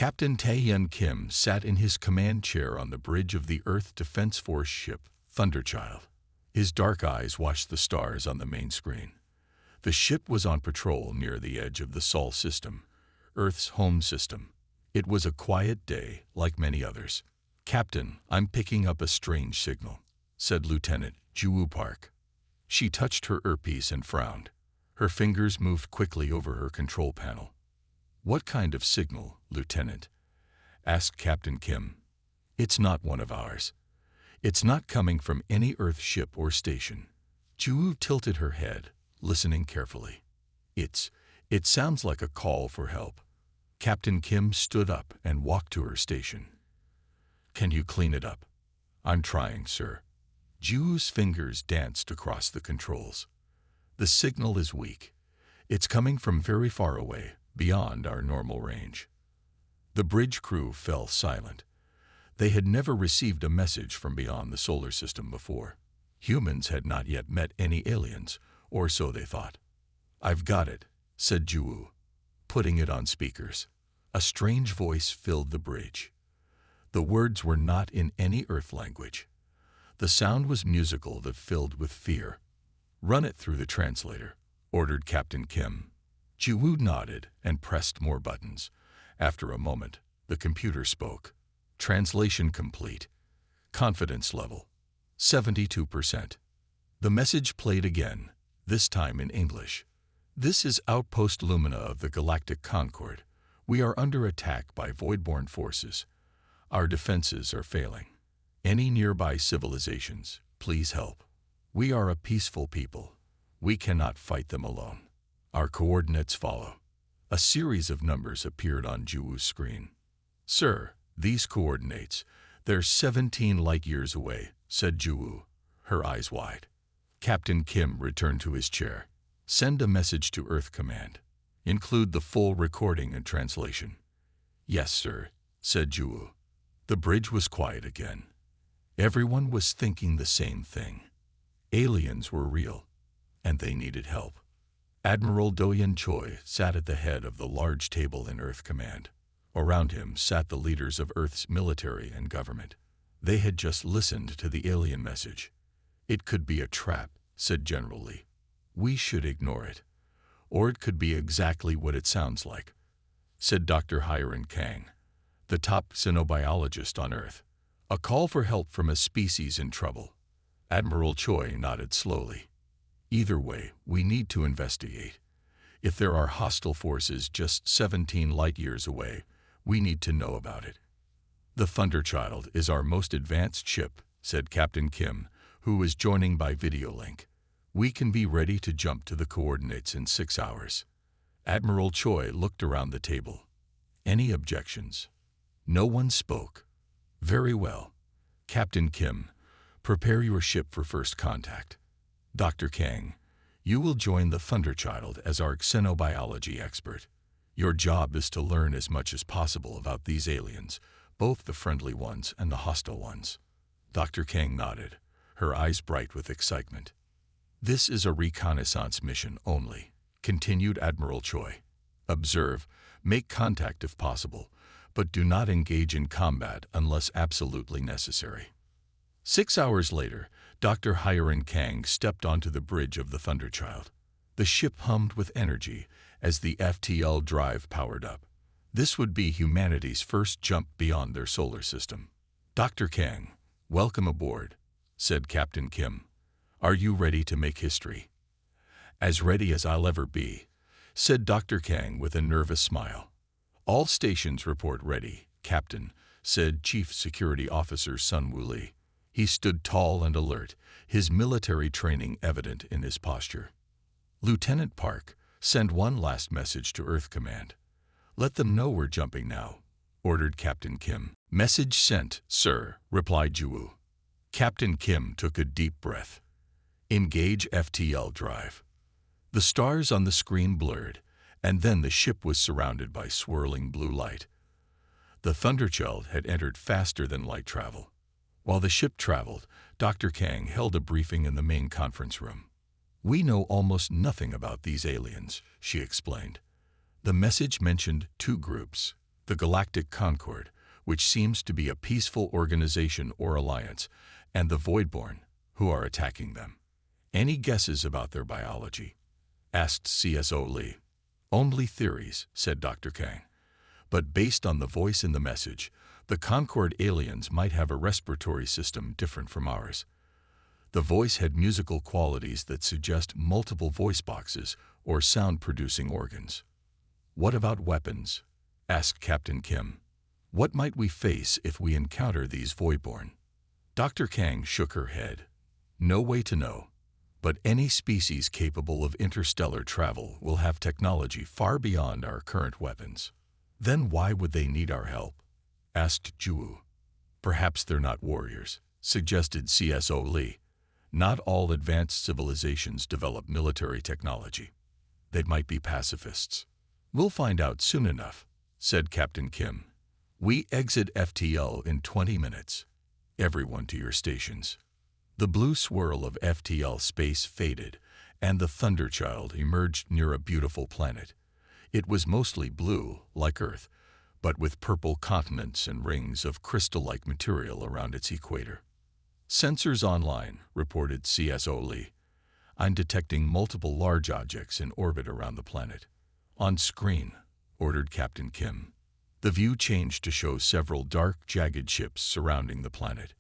Captain Taehyun Kim sat in his command chair on the bridge of the Earth Defense Force ship, Thunderchild. His dark eyes watched the stars on the main screen. The ship was on patrol near the edge of the Sol system, Earth's home system. It was a quiet day, like many others. "Captain, I'm picking up a strange signal," said Lieutenant Ju Park. She touched her earpiece and frowned. Her fingers moved quickly over her control panel. "What kind of signal, Lieutenant?" asked Captain Kim. "It's not one of ours. It's not coming from any Earth ship or station." Ju tilted her head, listening carefully. It sounds like a call for help." Captain Kim stood up and walked to her station. "Can you clean it up?" "I'm trying, sir." Ju's fingers danced across the controls. "The signal is weak. It's coming from very far away, beyond our normal range." The bridge crew fell silent. They had never received a message from beyond the solar system before. Humans had not yet met any aliens, or so they thought. "I've got it," said Ju, putting it on speakers. A strange voice filled the bridge. The words were not in any Earth language. The sound was musical but filled with fear. "Run it through the translator," ordered Captain Kim. Ju nodded and pressed more buttons. After a moment, the computer spoke. "Translation complete. Confidence level 72%. The message played again, this time in English. "This is Outpost Lumina of the Galactic Concord. We are under attack by voidborn forces. Our defenses are failing. Any nearby civilizations, please help. We are a peaceful people. We cannot fight them alone. Our coordinates follow." A series of numbers appeared on Ju's screen. "Sir, these coordinates, they're 17 light-years away," said Ju, her eyes wide. Captain Kim returned to his chair. "Send a message to Earth Command. Include the full recording and translation." "Yes, sir," said Ju. The bridge was quiet again. Everyone was thinking the same thing. Aliens were real, and they needed help. Admiral Do-Yeon Choi sat at the head of the large table in Earth Command. Around him sat the leaders of Earth's military and government. They had just listened to the alien message. "It could be a trap," said General Lee. "We should ignore it. Or it could be exactly what it sounds like," said Dr. Hiren Kang, the top xenobiologist on Earth. "A call for help from a species in trouble." Admiral Choi nodded slowly. "Either way, we need to investigate. If there are hostile forces just 17 light-years away, we need to know about it." "The Thunderchild is our most advanced ship," said Captain Kim, who was joining by video link. "We can be ready to jump to the coordinates in 6 hours. Admiral Choi looked around the table. "Any objections?" No one spoke. "Very well. Captain Kim, prepare your ship for first contact. Dr. Kang, you will join the Thunderchild as our xenobiology expert. Your job is to learn as much as possible about these aliens, both the friendly ones and the hostile ones." Dr. Kang nodded, her eyes bright with excitement. "This is a reconnaissance mission only," continued Admiral Choi. "Observe, make contact if possible, but do not engage in combat unless absolutely necessary." 6 hours later, Dr. Hiren Kang stepped onto the bridge of the Thunderchild. The ship hummed with energy as the FTL drive powered up. This would be humanity's first jump beyond their solar system. "Dr. Kang, welcome aboard," said Captain Kim. "Are you ready to make history?" "As ready as I'll ever be," said Dr. Kang with a nervous smile. "All stations report ready, Captain," said Chief Security Officer Sun Woo Lee. He stood tall and alert, his military training evident in his posture. "Lieutenant Park, send one last message to Earth Command. Let them know we're jumping now," ordered Captain Kim. "Message sent, sir," replied Ju. Captain Kim took a deep breath. "Engage FTL drive." The stars on the screen blurred, and then the ship was surrounded by swirling blue light. The Thunderchild had entered faster than light travel. While the ship traveled, Dr. Kang held a briefing in the main conference room. "We know almost nothing about these aliens," she explained. "The message mentioned 2 groups, The Galactic Concord, which seems to be a peaceful organization or alliance, and the Voidborn, who are attacking them. Any guesses about their biology? Asked CSO Lee. Only theories, said Dr. Kang. But based on the voice in the message, the Concord aliens might have a respiratory system different from ours. The voice had musical qualities that suggest multiple voice boxes or sound-producing organs. What about weapons? Asked Captain Kim. What might we face if we encounter these Voidborn? Dr. Kang shook her head. No way to know. But any species capable of interstellar travel will have technology far beyond our current weapons. Then why would they need our help? Asked Juwu. Perhaps they're not warriors, suggested CSO Lee. Not all advanced civilizations develop military technology. They might be pacifists. We'll find out soon enough, said Captain Kim. We exit FTL in 20 minutes. Everyone to your stations. The blue swirl of FTL space faded, and the Thunderchild emerged near a beautiful planet. It was mostly blue, like Earth, but with purple continents and rings of crystal-like material around its equator. Sensors online, reported CSO Lee. I'm detecting multiple large objects in orbit around the planet. On screen, ordered Captain Kim. The view changed to show several dark, jagged ships surrounding the planet.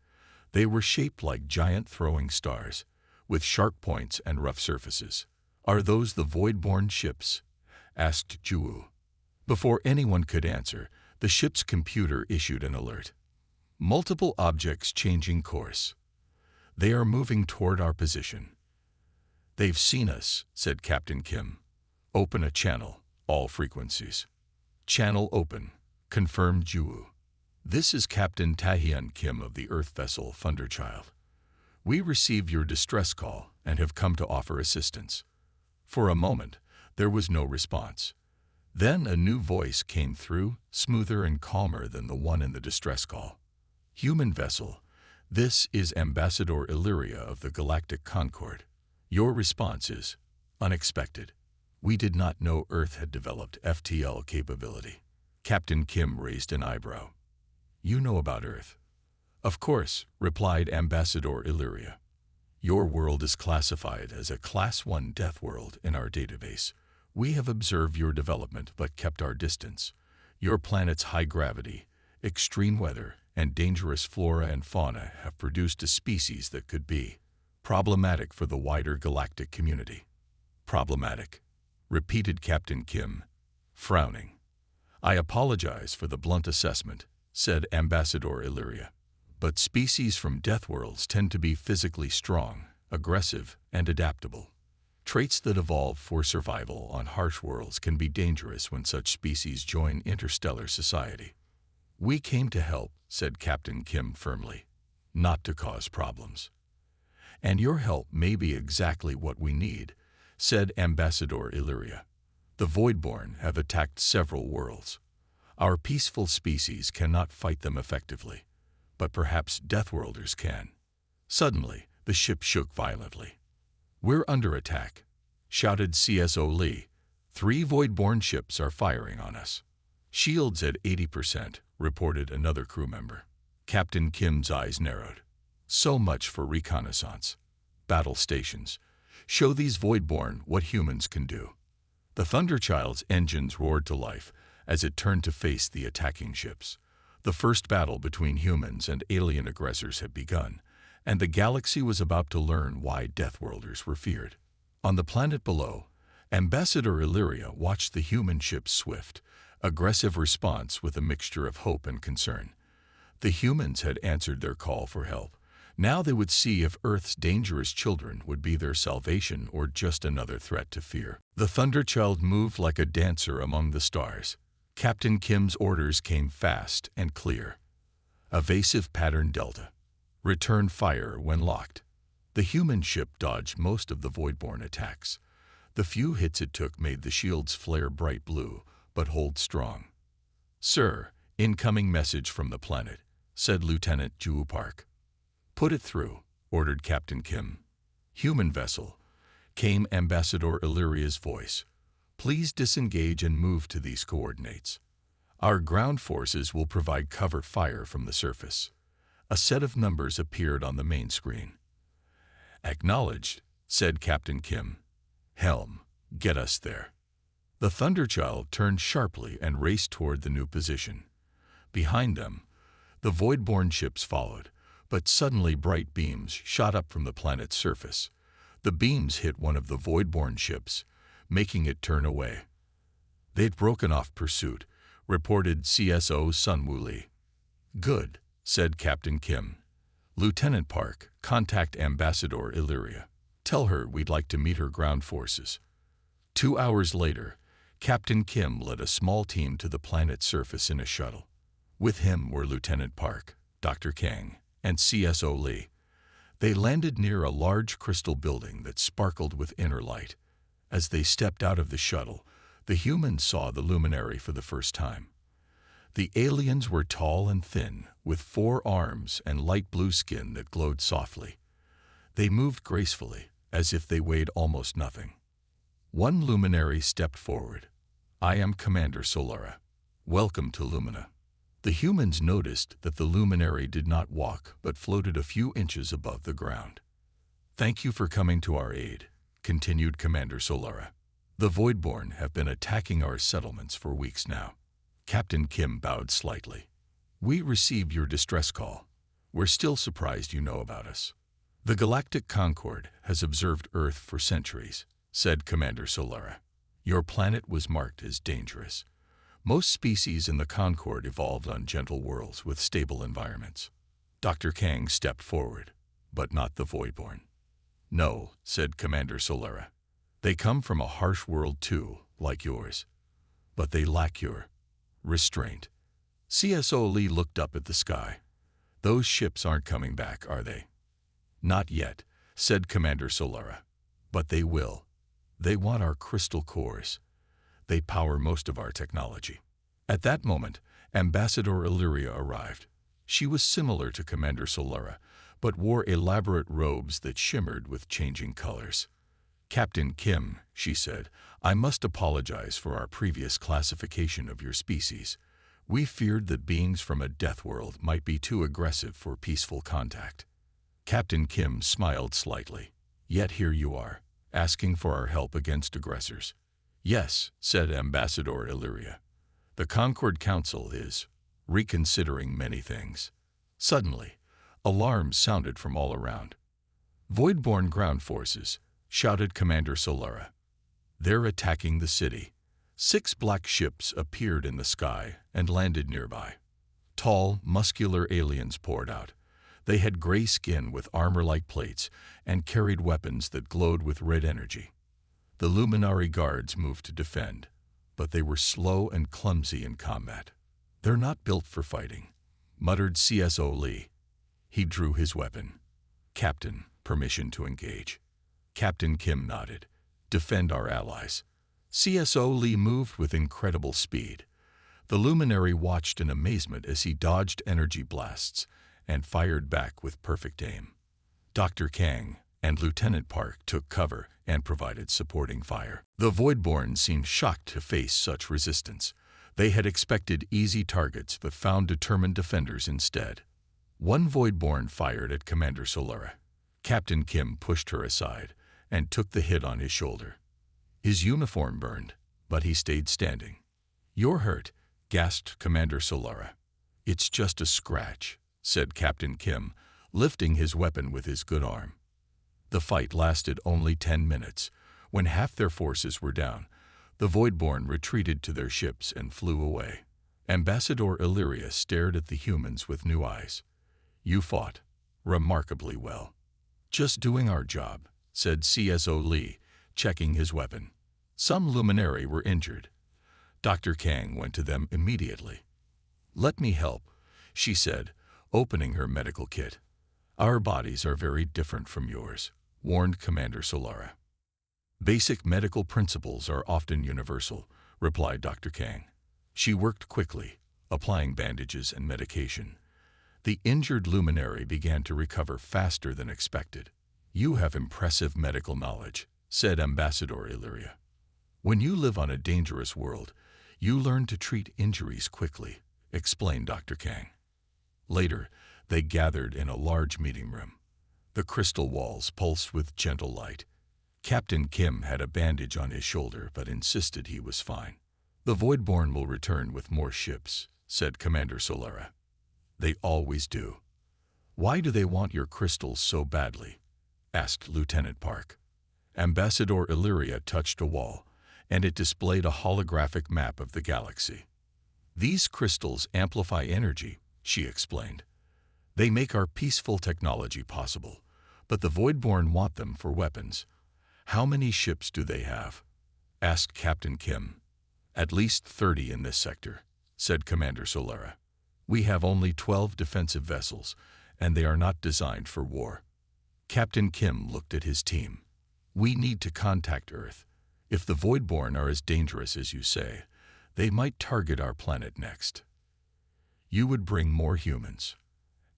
They were shaped like giant throwing stars, with sharp points and rough surfaces. Are those the Voidborn ships? Asked Juwu. Before anyone could answer, the ship's computer issued an alert. Multiple objects changing course. They are moving toward our position. They've seen us, said Captain Kim. Open a channel, all frequencies. Channel open, confirmed Juwu. This is Captain Taehyun Kim of the Earth vessel Thunderchild. We received your distress call and have come to offer assistance. For a moment, there was no response. Then a new voice came through, smoother and calmer than the one in the distress call. Human vessel, this is Ambassador Illyria of the Galactic Concord. Your response is unexpected. We did not know Earth had developed FTL capability. Captain Kim raised an eyebrow. You know about Earth? Of course, replied Ambassador Illyria. Your world is classified as a Class 1 death world in our database. We have observed your development but kept our distance. Your planet's high gravity, extreme weather, and dangerous flora and fauna have produced a species that could be problematic for the wider galactic community. Problematic, repeated Captain Kim, frowning. I apologize for the blunt assessment, said Ambassador Illyria. But species from death worlds tend to be physically strong, aggressive, and adaptable. Traits that evolve for survival on harsh worlds can be dangerous when such species join interstellar society. We came to help, said Captain Kim firmly, not to cause problems. And your help may be exactly what we need, said Ambassador Illyria. The Voidborn have attacked several worlds. Our peaceful species cannot fight them effectively, but perhaps Deathworlders can. Suddenly, the ship shook violently. We're under attack, shouted CSO Lee. 3 Voidborn ships are firing on us. Shields at 80%, reported another crew member. Captain Kim's eyes narrowed. So much for reconnaissance. Battle stations. Show these Voidborn what humans can do. The Thunderchild's engines roared to life as it turned to face the attacking ships. The first battle between humans and alien aggressors had begun, and the galaxy was about to learn why Deathworlders were feared. On the planet below, Ambassador Illyria watched the human ship's swift, aggressive response with a mixture of hope and concern. The humans had answered their call for help. Now they would see if Earth's dangerous children would be their salvation or just another threat to fear. The Thunderchild moved like a dancer among the stars. Captain Kim's orders came fast and clear. Evasive pattern delta. Return fire when locked. The human ship dodged most of the Voidborn attacks. The few hits it took made the shields flare bright blue, but hold strong. Sir, incoming message from the planet, said Lieutenant Juwu Park. Put it through, ordered Captain Kim. Human vessel, came Ambassador Illyria's voice. Please disengage and move to these coordinates. Our ground forces will provide cover fire from the surface. A set of numbers appeared on the main screen. Acknowledged, said Captain Kim. Helm, get us there. The Thunderchild turned sharply and raced toward the new position. Behind them, the Voidborn ships followed, but suddenly bright beams shot up from the planet's surface. The beams hit one of the Voidborn ships, making it turn away. They'd broken off pursuit, reported CSO Sunwoo Lee. Good, said Captain Kim. Lieutenant Park, contact Ambassador Illyria. Tell her we'd like to meet her ground forces. 2 hours later, Captain Kim led a small team to the planet's surface in a shuttle. With him were Lieutenant Park, Dr. Kang, and CSO Lee. They landed near a large crystal building that sparkled with inner light. As they stepped out of the shuttle, the humans saw the luminary for the first time. The aliens were tall and thin, with 4 arms and light blue skin that glowed softly. They moved gracefully, as if they weighed almost nothing. One luminary stepped forward. I am Commander Solara. Welcome to Lumina. The humans noticed that the luminary did not walk, but floated a few inches above the ground. Thank you for coming to our aid, continued Commander Solara. The Voidborn have been attacking our settlements for weeks now. Captain Kim bowed slightly. We received your distress call. We're still surprised you know about us. The Galactic Concord has observed Earth for centuries, said Commander Solara. Your planet was marked as dangerous. Most species in the Concord evolved on gentle worlds with stable environments. Dr. Kang stepped forward, but not the Voidborn. No, said Commander Solara. They come from a harsh world too, like yours. But they lack your restraint. CSO Lee looked up at the sky. Those ships aren't coming back, are they? Not yet, said Commander Solara. But they will. They want our crystal cores. They power most of our technology. At that moment, Ambassador Illyria arrived. She was similar to Commander Solara, but wore elaborate robes that shimmered with changing colors. Captain Kim, she said, I must apologize for our previous classification of your species. We feared that beings from a death world might be too aggressive for peaceful contact. Captain Kim smiled slightly. Yet here you are, asking for our help against aggressors. Yes, said Ambassador Illyria. The Concord Council is reconsidering many things. Suddenly, alarms sounded from all around. Voidborn ground forces, shouted Commander Solara. They're attacking the city. 6 black ships appeared in the sky and landed nearby. Tall, muscular aliens poured out. They had gray skin with armor-like plates and carried weapons that glowed with red energy. The Luminary guards moved to defend, but they were slow and clumsy in combat. They're not built for fighting, muttered CSO Lee. He drew his weapon. Captain, permission to engage. Captain Kim nodded. Defend our allies. CSO Lee moved with incredible speed. The Luminary watched in amazement as he dodged energy blasts and fired back with perfect aim. Dr. Kang and Lieutenant Park took cover and provided supporting fire. The Voidborn seemed shocked to face such resistance. They had expected easy targets but found determined defenders instead. One Voidborn fired at Commander Solara. Captain Kim pushed her aside and took the hit on his shoulder. His uniform burned, but he stayed standing. You're hurt, gasped Commander Solara. It's just a scratch, said Captain Kim, lifting his weapon with his good arm. The fight lasted only 10 minutes. When half their forces were down, the Voidborn retreated to their ships and flew away. Ambassador Illyria stared at the humans with new eyes. You fought remarkably well. Just doing our job, said CSO Lee, checking his weapon. Some luminary were injured. Dr. Kang went to them immediately. Let me help, she said, opening her medical kit. Our bodies are very different from yours, warned Commander Solara. Basic medical principles are often universal, replied Dr. Kang. She worked quickly, applying bandages and medication. The injured luminary began to recover faster than expected. You have impressive medical knowledge, said Ambassador Illyria. When you live on a dangerous world, You learn to treat injuries quickly, explained Dr. Kang. Later, they gathered in a large meeting room. The crystal walls pulsed with gentle light. Captain Kim had a bandage on his shoulder but insisted he was fine. The Voidborn will return with more ships, said Commander Solera. They always do. Why do they want your crystals so badly? Asked Lieutenant Park. Ambassador Illyria touched a wall, and it displayed a holographic map of the galaxy. These crystals amplify energy, she explained. They make our peaceful technology possible, but the Voidborn want them for weapons. How many ships do they have? Asked Captain Kim. At least 30 in this sector, said Commander Solera. We have only 12 defensive vessels, and they are not designed for war. Captain Kim looked at his team. We need to contact Earth. If the Voidborn are as dangerous as you say, they might target our planet next. You would bring more humans?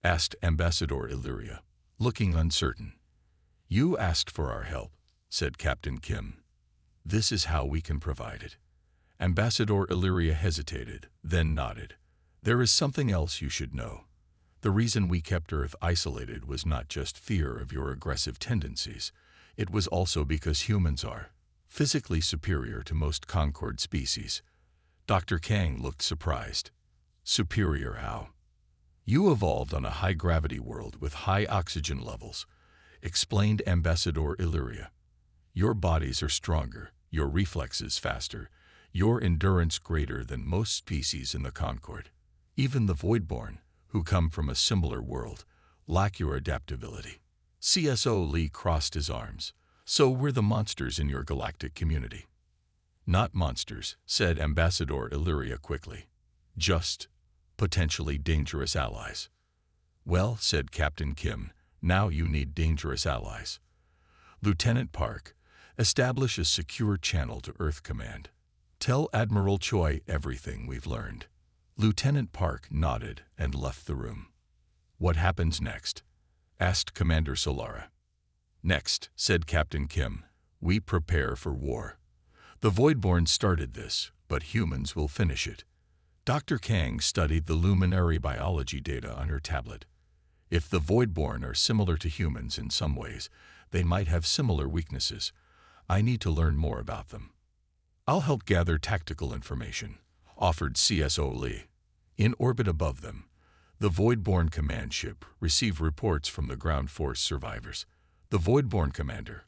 Asked Ambassador Illyria, looking uncertain. You asked for our help, said Captain Kim. This is how we can provide it. Ambassador Illyria hesitated, then nodded. There is something else you should know. The reason we kept Earth isolated was not just fear of your aggressive tendencies. It was also because humans are physically superior to most Concord species. Dr. Kang looked surprised. Superior how? You evolved on a high-gravity world with high oxygen levels, explained Ambassador Illyria. Your bodies are stronger, your reflexes faster, your endurance greater than most species in the Concord. Even the Voidborn, who come from a similar world, lack your adaptability. CSO Lee crossed his arms. So we're the monsters in your galactic community. Not monsters, said Ambassador Illyria quickly. Just potentially dangerous allies. Well, said Captain Kim, now you need dangerous allies. Lieutenant Park, establish a secure channel to Earth Command. Tell Admiral Choi everything we've learned. Lieutenant Park nodded and left the room. What happens next? Asked Commander Solera. Next, said Captain Kim, we prepare for war. The Voidborn started this, but humans will finish it. Dr. Kang studied the luminary biology data on her tablet. If the Voidborn are similar to humans in some ways, they might have similar weaknesses. I need to learn more about them. I'll help gather tactical information, offered CSO Lee. In orbit above them, the Voidborn command ship received reports from the ground force survivors. The Voidborn commander,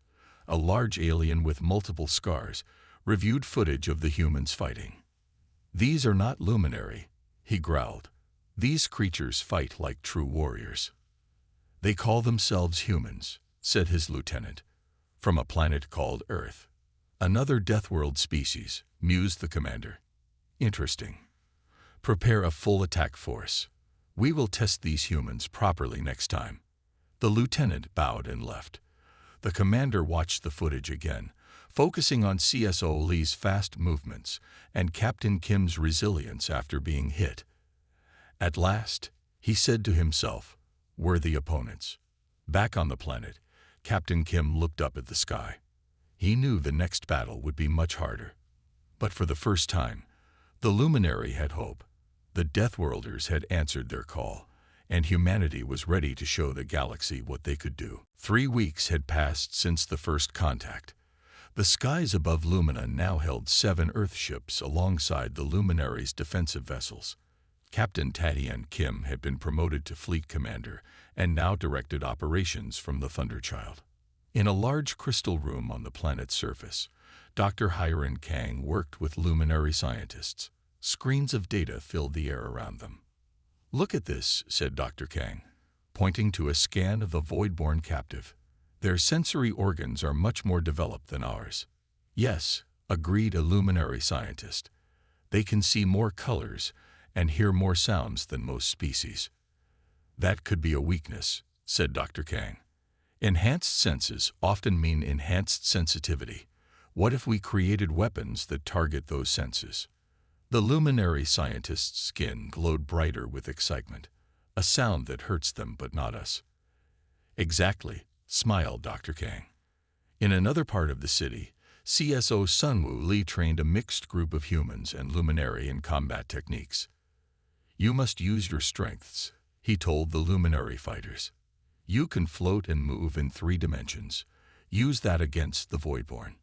a large alien with multiple scars, reviewed footage of the humans fighting. These are not luminary, he growled. These creatures fight like true warriors. They call themselves humans, said his lieutenant, from a planet called Earth. Another Deathworld species, mused the commander. Interesting. Prepare a full attack force. We will test these humans properly next time. The lieutenant bowed and left. The commander watched the footage again, focusing on CSO Lee's fast movements and Captain Kim's resilience after being hit. At last, he said to himself, worthy opponents. Back on the planet, Captain Kim looked up at the sky. He knew the next battle would be much harder. But for the first time, the Luminary had hope. The Deathworlders had answered their call, and humanity was ready to show the galaxy what they could do. 3 weeks had passed since the first contact. The skies above Lumina now held 7 Earth ships alongside the Luminary's defensive vessels. Captain Tatian Kim had been promoted to fleet commander and now directed operations from the Thunderchild. In a large crystal room on the planet's surface, Dr. Hiram Kang worked with Luminary scientists. Screens of data filled the air around them. Look at this, said Dr. Kang, pointing to a scan of the Voidborn captive. Their sensory organs are much more developed than ours. Yes, agreed a Luminary scientist. They can see more colors and hear more sounds than most species. That could be a weakness, said Dr. Kang. Enhanced senses often mean enhanced sensitivity. What if we created weapons that target those senses? The Luminary scientist's skin glowed brighter with excitement, a sound that hurts them but not us. Exactly, smiled Dr. Kang. In another part of the city, CSO Sunwoo Lee trained a mixed group of humans and luminary in combat techniques. "You must use your strengths," he told the luminary fighters. "You can float and move in 3 dimensions. Use that against the Voidborn."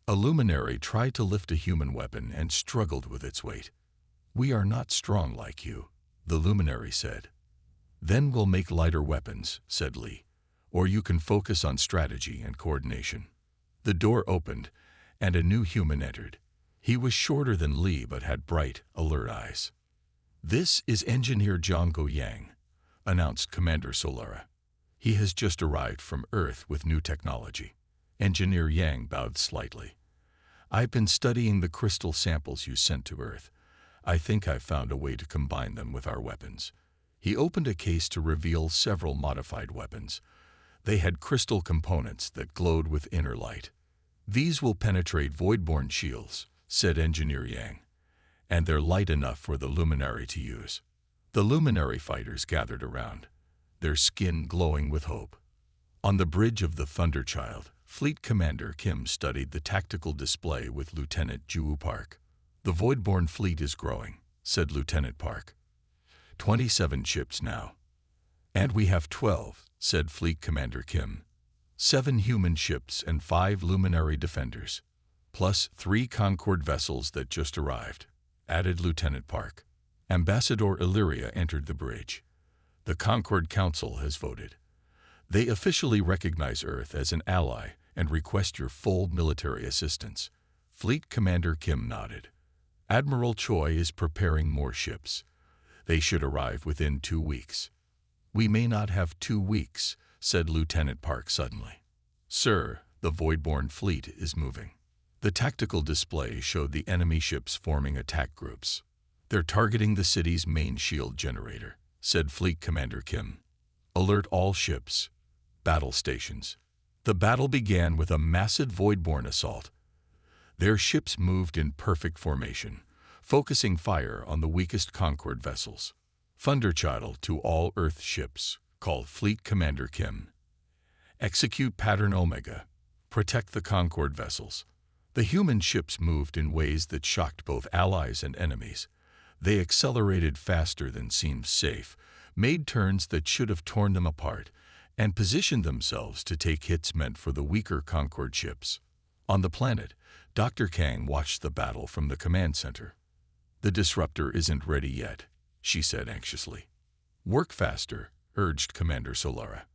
A luminary tried to lift a human weapon and struggled with its weight. "We are not strong like you," the luminary said. "Then we'll make lighter weapons," said Lee. "Or you can focus on strategy and coordination." The door opened, and a new human entered. He was shorter than Lee but had bright, alert eyes. "This is Engineer Django Yang," announced Commander Solara. "He has just arrived from Earth with new technology." Engineer Yang bowed slightly. "I've been studying the crystal samples you sent to Earth. I think I've found a way to combine them with our weapons." He opened a case to reveal several modified weapons. They had crystal components that glowed with inner light. "These will penetrate Voidborn shields," said Engineer Yang, "and they're light enough for the luminary to use." The luminary fighters gathered around, their skin glowing with hope. On the bridge of the Thunderchild, Fleet Commander Kim studied the tactical display with Lieutenant Ju Park. "The Voidborn fleet is growing," said Lieutenant Park. 27 ships now." "And we have 12, said Fleet Commander Kim. 7 human ships and 5 luminary defenders, plus 3 Concord vessels that just arrived," added Lieutenant Park. Ambassador Illyria entered the bridge. "The Concord Council has voted. They officially recognize Earth as an ally and request your full military assistance." Fleet Commander Kim nodded. "Admiral Choi is preparing more ships. They should arrive within 2 weeks." "We may not have 2 weeks," said Lieutenant Park suddenly. "Sir, the Voidborn fleet is moving." The tactical display showed the enemy ships forming attack groups. "They're targeting the city's main shield generator," said Fleet Commander Kim. "Alert all ships. Battle stations." The battle began with a massive Voidborn assault. Their ships moved in perfect formation, focusing fire on the weakest Concord vessels. "Thunderchild to all Earth ships," called Fleet Commander Kim. "Execute Pattern Omega. Protect the Concord vessels." The human ships moved in ways that shocked both allies and enemies. They accelerated faster than seemed safe, made turns that should have torn them apart, and positioned themselves to take hits meant for the weaker Concord ships. On the planet, Dr. Kang watched the battle from the command center. "The disruptor isn't ready yet," she said anxiously. "Work faster," urged Commander Solara.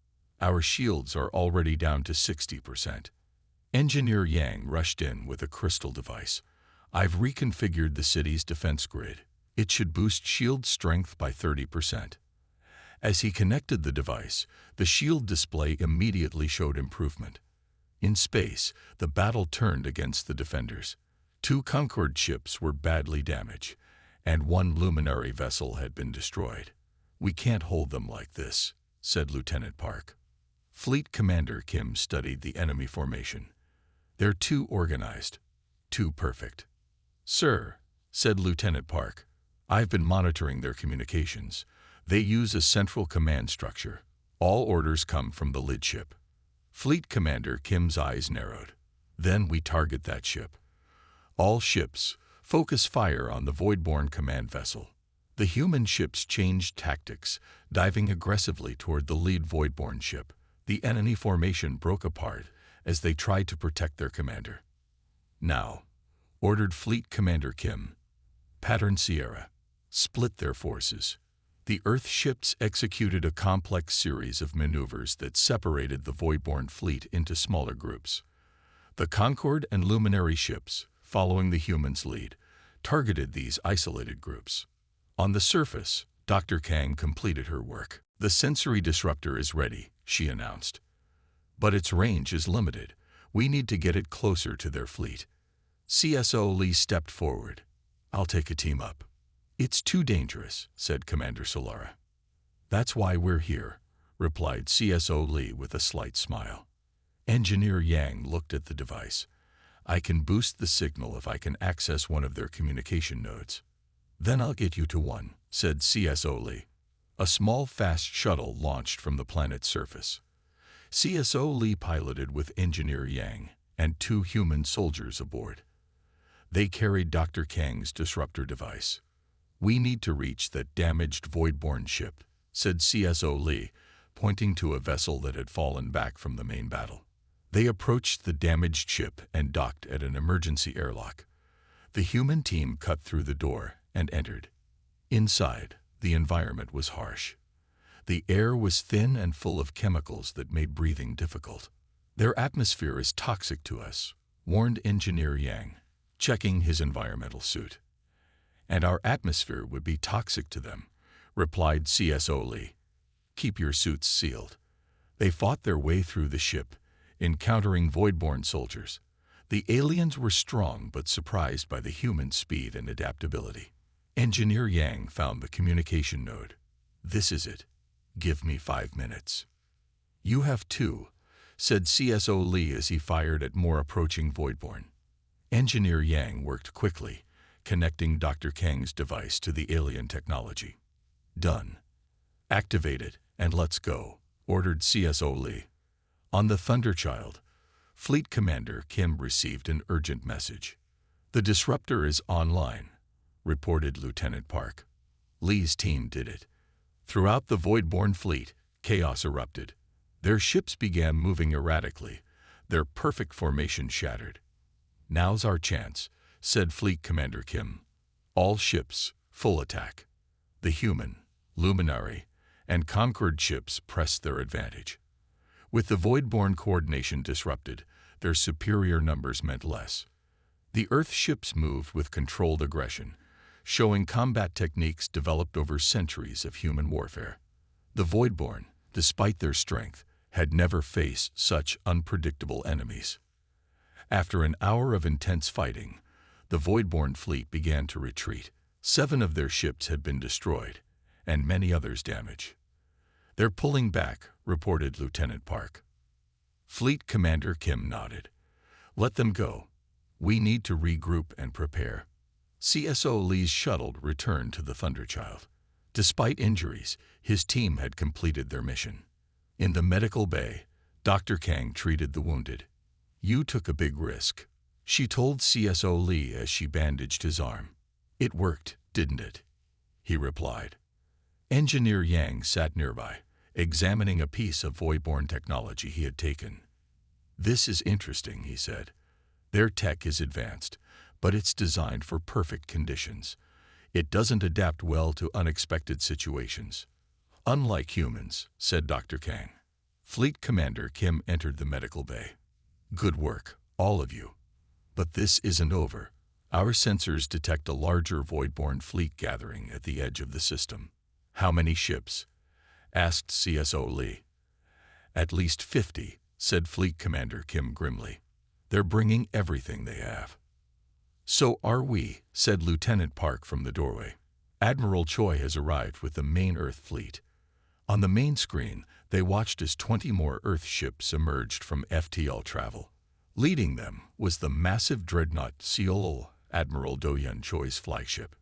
"Our shields are already down to 60%. Engineer Yang rushed in with a crystal device. "I've reconfigured the city's defense grid. It should boost shield strength by 30%. As he connected the device, the shield display immediately showed improvement. In space, the battle turned against the defenders. 2 Concord ships were badly damaged, and 1 luminary vessel had been destroyed. "We can't hold them like this," said Lieutenant Park. Fleet Commander Kim studied the enemy formation. "They're too organized, too perfect." "Sir," said Lieutenant Park, "I've been monitoring their communications. They use a central command structure. All orders come from the lid ship." Fleet Commander Kim's eyes narrowed. "Then we target that ship. All ships, focus fire on the Voidborn command vessel." The human ships changed tactics, diving aggressively toward the lead Voidborn ship. The enemy formation broke apart as they tried to protect their commander. "Now," ordered Fleet Commander Kim, "Pattern Sierra. Split their forces." The Earth ships executed a complex series of maneuvers that separated the Voidborn fleet into smaller groups. The Concord and Luminary ships, following the humans' lead, targeted these isolated groups. On the surface, Dr. Kang completed her work. "The sensory disruptor is ready," she announced. "But its range is limited. We need to get it closer to their fleet." CSO Lee stepped forward. "I'll take a team up." "It's too dangerous," said Commander Solara. "That's why we're here," replied CSO Lee with a slight smile. Engineer Yang looked at the device. "I can boost the signal if I can access one of their communication nodes." "Then I'll get you to one," said CSO Lee. A small fast shuttle launched from the planet's surface. CSO Lee piloted with Engineer Yang. and 2 human soldiers aboard. They carried Dr. Kang's disruptor device. "We need to reach that damaged Voidborn ship," said CSO Lee, pointing to a vessel that had fallen back from the main battle. They approached the damaged ship and docked at an emergency airlock. The human team cut through the door and entered. Inside, the environment was harsh. The air was thin and full of chemicals that made breathing difficult. "Their atmosphere is toxic to us," warned Engineer Yang, checking his environmental suit. "And our atmosphere would be toxic to them," replied CSO Lee. "Keep your suits sealed." They fought their way through the ship, encountering Voidborn soldiers. The aliens were strong but surprised by the human speed and adaptability. Engineer Yang found the communication node. "This is it. Give me 5 minutes." "You have 2, said CSO Lee as he fired at more approaching Voidborn. Engineer Yang worked quickly, connecting Dr. Kang's device to the alien technology. "Done. Activate it and let's go," ordered CSO Lee. On the Thunderchild, Fleet Commander Kim received an urgent message. "The disruptor is online," reported Lieutenant Park. Lee's team did it. Throughout the Voidborn fleet, chaos erupted. Their ships began moving erratically, their perfect formation shattered. "Now's our chance," said Fleet Commander Kim. "All ships, full attack." The human, Luminary, and Concord ships pressed their advantage. With the Voidborn coordination disrupted, their superior numbers meant less. The Earth ships moved with controlled aggression, showing combat techniques developed over centuries of human warfare. The Voidborn, despite their strength, had never faced such unpredictable enemies. After an hour of intense fighting, the Voidborn fleet began to retreat. 7 of their ships had been destroyed, and many others damaged. "They're pulling back," reported Lieutenant Park. Fleet Commander Kim nodded. "Let them go. We need to regroup and prepare." CSO Lee's shuttle returned to the Thunderchild. Despite injuries, his team had completed their mission. In the medical bay, Dr. Kang treated the wounded. "You took a big risk," she told CSO Lee as she bandaged his arm. "It worked, didn't it?" he replied. Engineer Yang sat nearby, examining a piece of Voidborn technology he had taken. "This is interesting," he said. "Their tech is advanced, but it's designed for perfect conditions. It doesn't adapt well to unexpected situations." "Unlike humans," said Dr. Kang. Fleet Commander Kim entered the medical bay. "Good work, all of you. But this isn't over. Our sensors detect a larger Voidborn fleet gathering at the edge of the system." "How many ships?" asked CSO Lee. "At least 50, said Fleet Commander Kim grimly. "They're bringing everything they have." "So are we," said Lieutenant Park from the doorway. "Admiral Choi has arrived with the main Earth fleet." On the main screen, they watched as 20 more Earth ships emerged from FTL travel. Leading them was the massive dreadnought Seoul, Admiral Do-Yun Choi's flagship.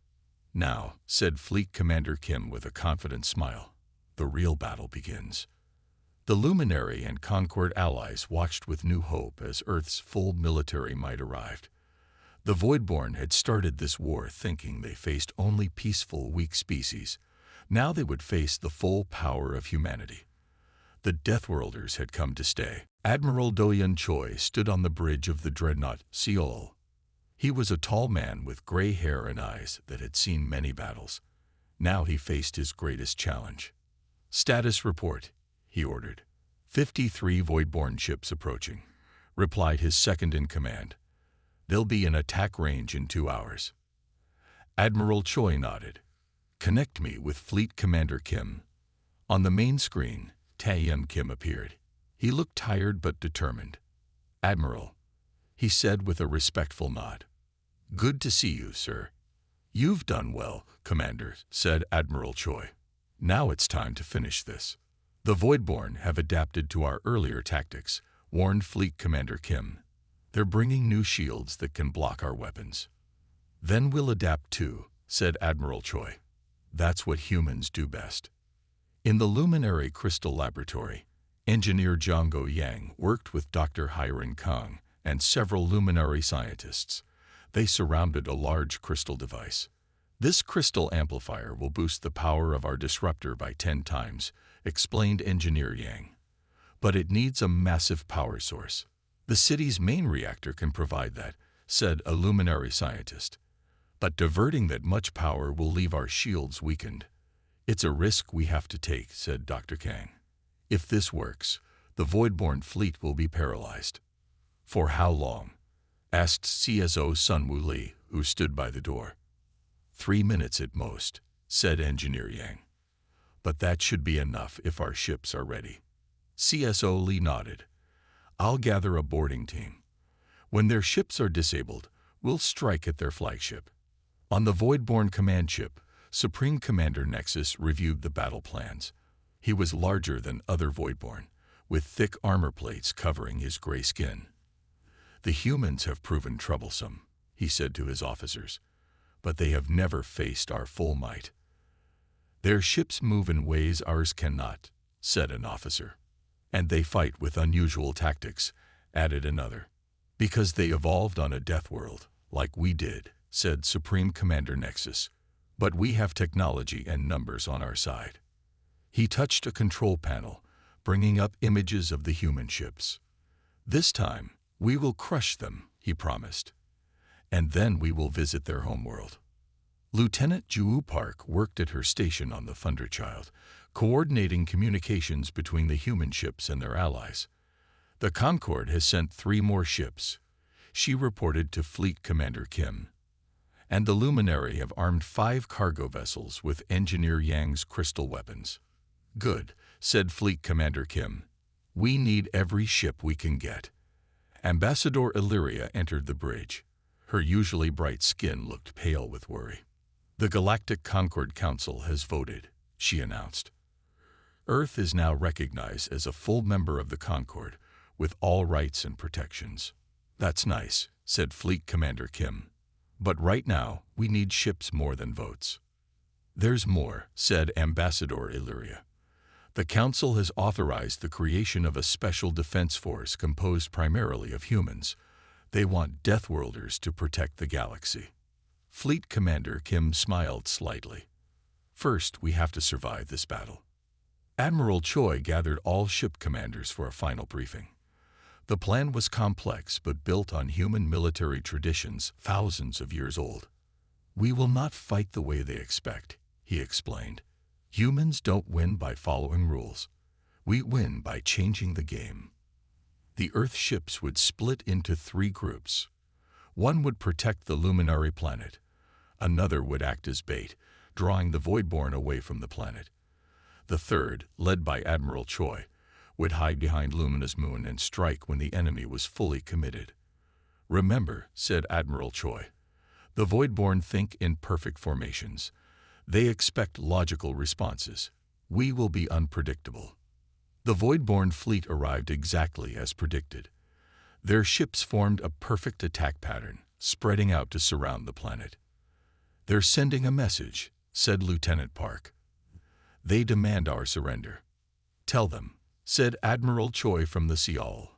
"Now," said Fleet Commander Kim with a confident smile, "the real battle begins." The Luminary and Concord allies watched with new hope as Earth's full military might arrived. The Voidborn had started this war thinking they faced only peaceful, weak species. Now they would face the full power of humanity. The Deathworlders had come to stay. Admiral Do-Yun Choi stood on the bridge of the dreadnought Seoul. He was a tall man with gray hair and eyes that had seen many battles. Now he faced his greatest challenge. "Status report," he ordered. 53 Voidborn ships approaching," replied his second-in-command. "They'll be in attack range in 2 hours." Admiral Choi nodded. "Connect me with Fleet Commander Kim." On the main screen, Tae-Yun Kim appeared. He looked tired but determined. "Admiral," he said with a respectful nod. "Good to see you, sir." "You've done well, Commander," said Admiral Choi. "Now it's time to finish this." "The Voidborn have adapted to our earlier tactics," warned Fleet Commander Kim. "They're bringing new shields that can block our weapons." "Then we'll adapt too," said Admiral Choi. "That's what humans do best." In the Luminary Crystal Laboratory, Engineer Jonggo Yang worked with Dr. Hiren Kang and several luminary scientists. They surrounded a large crystal device. This crystal amplifier will boost the power of our disruptor by 10 times, explained Engineer Yang. But it needs a massive power source. The city's main reactor can provide that, said a luminary scientist. But diverting that much power will leave our shields weakened. It's a risk we have to take, said Dr. Kang. If this works, the Voidborn fleet will be paralyzed. For how long? Asked CSO Sun Wu Li, who stood by the door. 3 minutes at most, said Engineer Yang. But that should be enough if our ships are ready. CSO Li nodded. I'll gather a boarding team. When their ships are disabled, we'll strike at their flagship. On the Voidborn command ship, Supreme Commander Nexus reviewed the battle plans. He was larger than other Voidborn, with thick armor plates covering his gray skin. The humans have proven troublesome, he said to his officers, but they have never faced our full might. Their ships move in ways ours cannot, said an officer. And they fight with unusual tactics, added another. Because they evolved on a Deathworld, like we did, said Supreme Commander Nexus. But we have technology and numbers on our side. He touched a control panel, bringing up images of the human ships. This time, we will crush them, he promised. And then we will visit their homeworld. Lieutenant Ju Park worked at her station on the Thunderchild, coordinating communications between the human ships and their allies. The Concord has sent 3 more ships, she reported to Fleet Commander Kim. And the Luminary have armed 5 cargo vessels with Engineer Yang's crystal weapons. Good, said Fleet Commander Kim. We need every ship we can get. Ambassador Illyria entered the bridge. Her usually bright skin looked pale with worry. The Galactic Concord Council has voted, she announced. Earth is now recognized as a full member of the Concord, with all rights and protections. That's nice, said Fleet Commander Kim. But right now, we need ships more than votes. There's more, said Ambassador Illyria. The Council has authorized the creation of a special defense force composed primarily of humans. They want Deathworlders to protect the galaxy. Fleet Commander Kim smiled slightly. First, we have to survive this battle. Admiral Choi gathered all ship commanders for a final briefing. The plan was complex but built on human military traditions thousands of years old. We will not fight the way they expect, he explained. Humans don't win by following rules. We win by changing the game. The Earth ships would split into 3 groups. One would protect the luminary planet. Another would act as bait, drawing the Voidborn away from the planet. The third, led by Admiral Choi, would hide behind Lumina's moon and strike when the enemy was fully committed. Remember, said Admiral Choi, the Voidborn think in perfect formations. They expect logical responses. We will be unpredictable. The Voidborn fleet arrived exactly as predicted. Their ships formed a perfect attack pattern, spreading out to surround the planet. They're sending a message, said Lieutenant Park. They demand our surrender. Tell them, said Admiral Choi from the Seoul,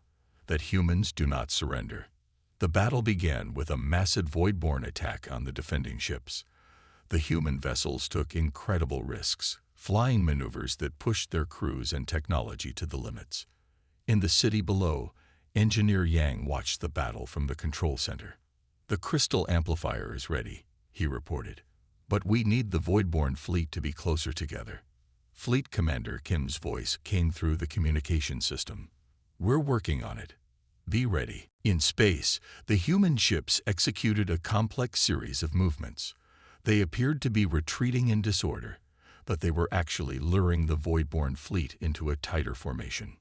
that humans do not surrender. The battle began with a massive Voidborn attack on the defending ships. The human vessels took incredible risks, flying maneuvers that pushed their crews and technology to the limits. In the city below, Engineer Yang watched the battle from the control center. The crystal amplifier is ready, he reported. But we need the Voidborn fleet to be closer together. Fleet Commander Kim's voice came through the communication system. We're working on it. Be ready. In space, the human ships executed a complex series of movements. They appeared to be retreating in disorder, but they were actually luring the Voidborn fleet into a tighter formation.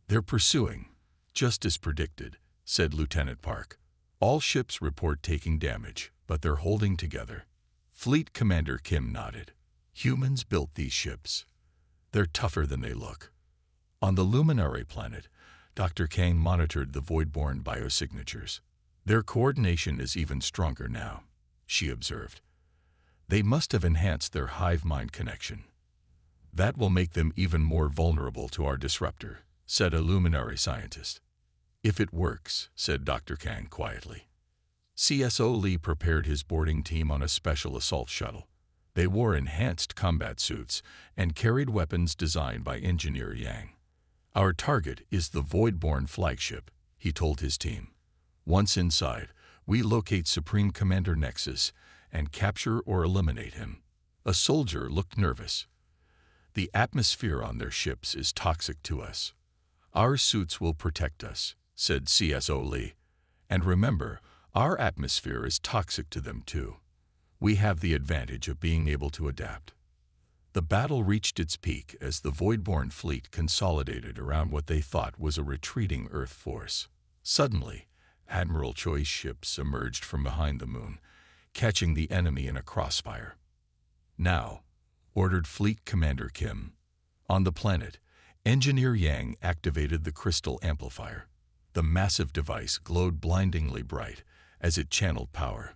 They're pursuing, just as predicted, said Lieutenant Park. All ships report taking damage, but they're holding together. Fleet Commander Kim nodded. Humans built these ships. They're tougher than they look. On the luminary planet, Dr. Kang monitored the Voidborn biosignatures. Their coordination is even stronger now, she observed. They must have enhanced their hive-mind connection. That will make them even more vulnerable to our disruptor, said a luminary scientist. "If it works," said Dr. Kang quietly. CSO Lee prepared his boarding team on a special assault shuttle. They wore enhanced combat suits and carried weapons designed by Engineer Yang. "Our target is the Voidborn flagship," he told his team. "Once inside, we locate Supreme Commander Nexus and capture or eliminate him." A soldier looked nervous. "The atmosphere on their ships is toxic to us." "Our suits will protect us," said CSO Lee. "And remember, our atmosphere is toxic to them too. We have the advantage of being able to adapt." The battle reached its peak as the Voidborn fleet consolidated around what they thought was a retreating Earth force. Suddenly, Admiral Choi's ships emerged from behind the moon, catching the enemy in a crossfire. "Now," ordered Fleet Commander Kim. On the planet, Engineer Yang activated the crystal amplifier. The massive device glowed blindingly bright as it channeled power.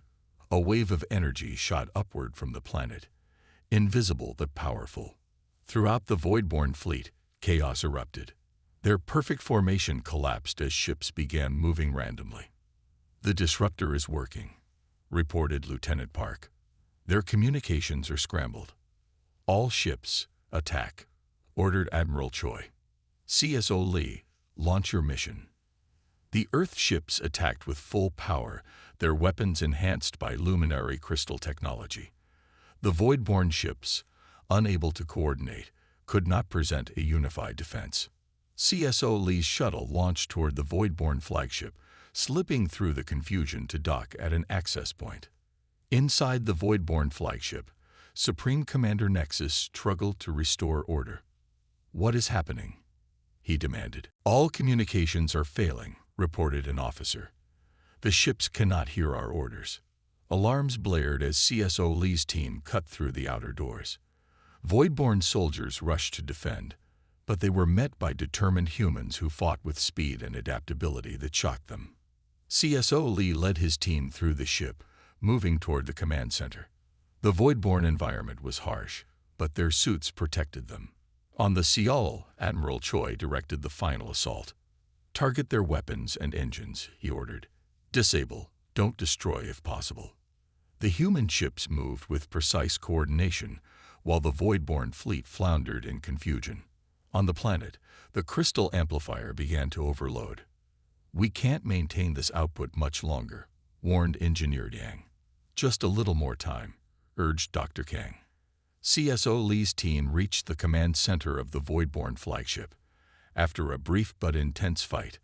A wave of energy shot upward from the planet, invisible but powerful. Throughout the Voidborn fleet, chaos erupted. Their perfect formation collapsed as ships began moving randomly. "The disruptor is working," reported Lieutenant Park. "Their communications are scrambled." "All ships, attack," ordered Admiral Choi. CSO Lee, "Launch your mission." The Earth ships attacked with full power, their weapons enhanced by luminary crystal technology. The Voidborn ships, unable to coordinate, could not present a unified defense. CSO Lee's shuttle launched toward the Voidborn flagship, slipping through the confusion to dock at an access point. Inside the Voidborn flagship, Supreme Commander Nexus struggled to restore order. "What is happening?" he demanded. "All communications are failing," reported an officer. "The ships cannot hear our orders." Alarms blared as CSO Lee's team cut through the outer doors. Voidborn soldiers rushed to defend, but they were met by determined humans who fought with speed and adaptability that shocked them. CSO Lee led his team through the ship, moving toward the command center. The Voidborn environment was harsh, but their suits protected them. On the Seoul, Admiral Choi directed the final assault. "Target their weapons and engines," he ordered. "Disable, don't destroy if possible." The human ships moved with precise coordination, while the Voidborn fleet floundered in confusion. On the planet, the crystal amplifier began to overload. "We can't maintain this output much longer," warned Engineer Yang. "Just a little more time," urged Dr. Kang. CSO Lee's team reached the command center of the Voidborn flagship. After a brief but intense fight,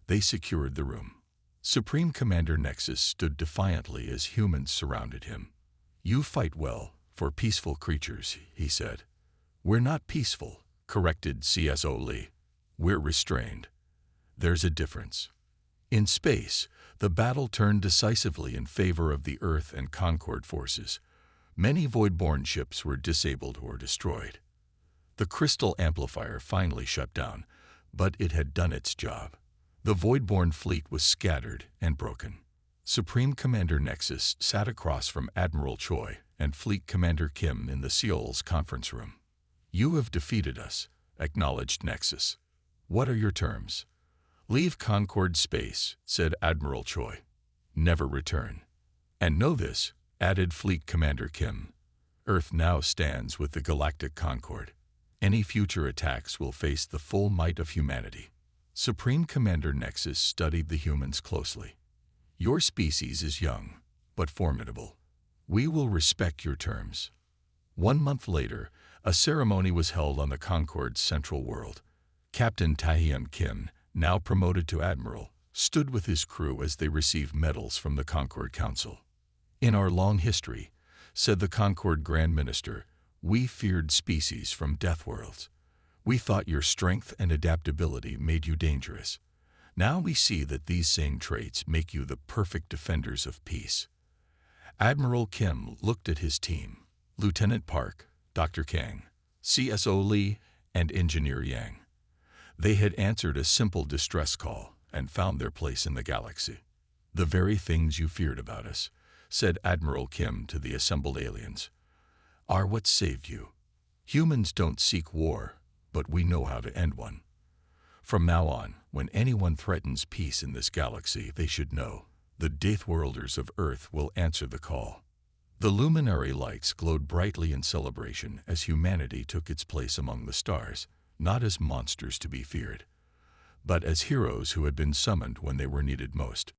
they secured the room. Supreme Commander Nexus stood defiantly as humans surrounded him. "You fight well, for peaceful creatures," he said. "We're not peaceful," corrected CSO Lee. "We're restrained. There's a difference." In space, the battle turned decisively in favor of the Earth and Concord forces. Many Voidborn ships were disabled or destroyed. The crystal amplifier finally shut down, but it had done its job. The Voidborn fleet was scattered and broken. Supreme Commander Nexus sat across from Admiral Choi and Fleet Commander Kim in the Seoul's conference room. "You have defeated us," acknowledged Nexus. "What are your terms?" "Leave Concord space," said Admiral Choi. "Never return." "And know this," added Fleet Commander Kim. "Earth now stands with the Galactic Concord. Any future attacks will face the full might of humanity." Supreme Commander Nexus studied the humans closely. "Your species is young, but formidable. We will respect your terms." 1 month later, a ceremony was held on the Concord's central world. Captain Taehyun Kim, now promoted to admiral, stood with his crew as they received medals from the Concord Council. "In our long history," said the Concord Grand Minister, "we feared species from Deathworlds. We thought your strength and adaptability made you dangerous. Now we see that these same traits make you the perfect defenders of peace." Admiral Kim looked at his team: Lieutenant Park, Dr. Kang, CSO Lee, and Engineer Yang. They had answered a simple distress call and found their place in the galaxy. "The very things you feared about us," said Admiral Kim to the assembled aliens, "are what saved you. Humans don't seek war, but we know how to end one." From now on, when anyone threatens peace in this galaxy, they should know. The Deathworlders of Earth will answer the call. The luminary lights glowed brightly in celebration as humanity took its place among the stars, not as monsters to be feared, but as heroes who had been summoned when they were needed most.